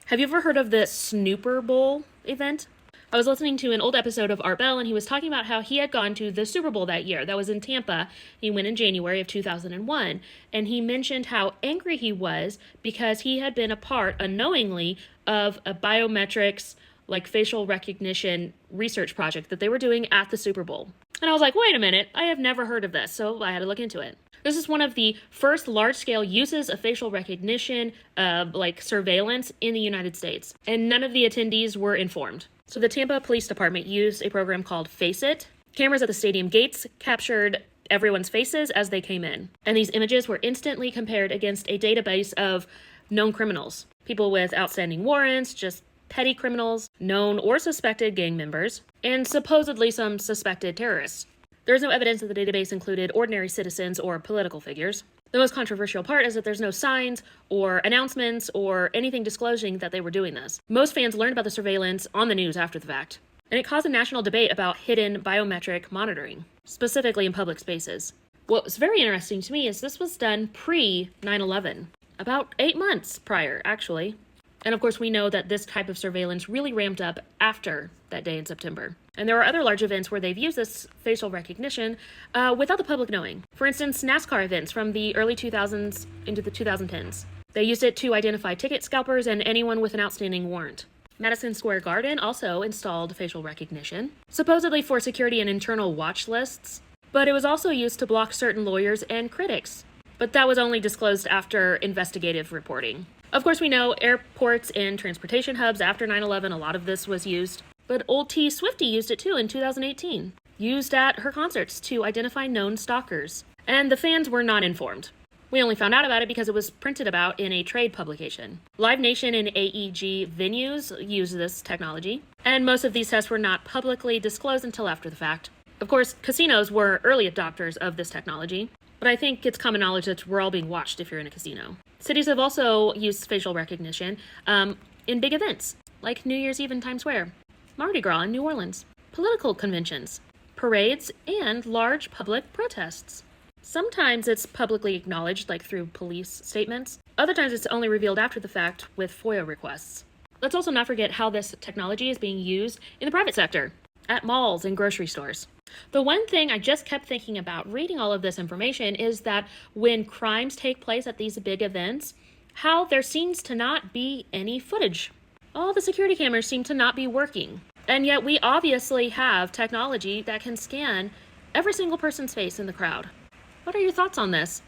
Have you ever heard of the Snooper Bowl event? I was listening to an old episode of Art Bell, and he was talking about how he had gone to the Super Bowl that year. That was in Tampa. He went in January of 2001. And he mentioned how angry he was because he had been a part, unknowingly, of a biometrics, like facial recognition research project that they were doing at the Super Bowl. And I was like, wait a minute, I have never heard of this, so I had to look into it. This is one of the first large-scale uses of facial recognition, surveillance in the United States. And none of the attendees were informed. So the Tampa Police Department used a program called Face It. Cameras at the stadium gates captured everyone's faces as they came in. And these images were instantly compared against a database of known criminals. People with outstanding warrants, just petty criminals, known or suspected gang members, and supposedly some suspected terrorists. There is no evidence that the database included ordinary citizens or political figures. The most controversial part is that there's no signs or announcements or anything disclosing that they were doing this. Most fans learned about the surveillance on the news after the fact, and it caused a national debate about hidden biometric monitoring, specifically in public spaces. What was very interesting to me is this was done pre-9/11, about 8 months prior, actually. And of course, we know that this type of surveillance really ramped up after that day in September. And there are other large events where they've used this facial recognition without the public knowing. For instance, NASCAR events from the early 2000s into the 2010s. They used it to identify ticket scalpers and anyone with an outstanding warrant. Madison Square Garden also installed facial recognition, supposedly for security and internal watch lists, but it was also used to block certain lawyers and critics. But that was only disclosed after investigative reporting. Of course, we know airports and transportation hubs after 9/11, a lot of this was used. But old T Swiftie used it too in 2018, used at her concerts to identify known stalkers. And the fans were not informed. We only found out about it because it was printed about in a trade publication. Live Nation and AEG venues use this technology, and most of these tests were not publicly disclosed until after the fact. Of course, casinos were early adopters of this technology, but I think it's common knowledge that we're all being watched if you're in a casino. Cities have also used facial recognition in big events, like New Year's Eve in Times Square, Mardi Gras in New Orleans, political conventions, parades, and large public protests. Sometimes it's publicly acknowledged, like through police statements. Other times it's only revealed after the fact with FOIA requests. Let's also not forget how this technology is being used in the private sector, at malls and grocery stores. The one thing I just kept thinking about reading all of this information is that when crimes take place at these big events, how there seems to not be any footage. All the security cameras seem to not be working. And yet we obviously have technology that can scan every single person's face in the crowd. What are your thoughts on this?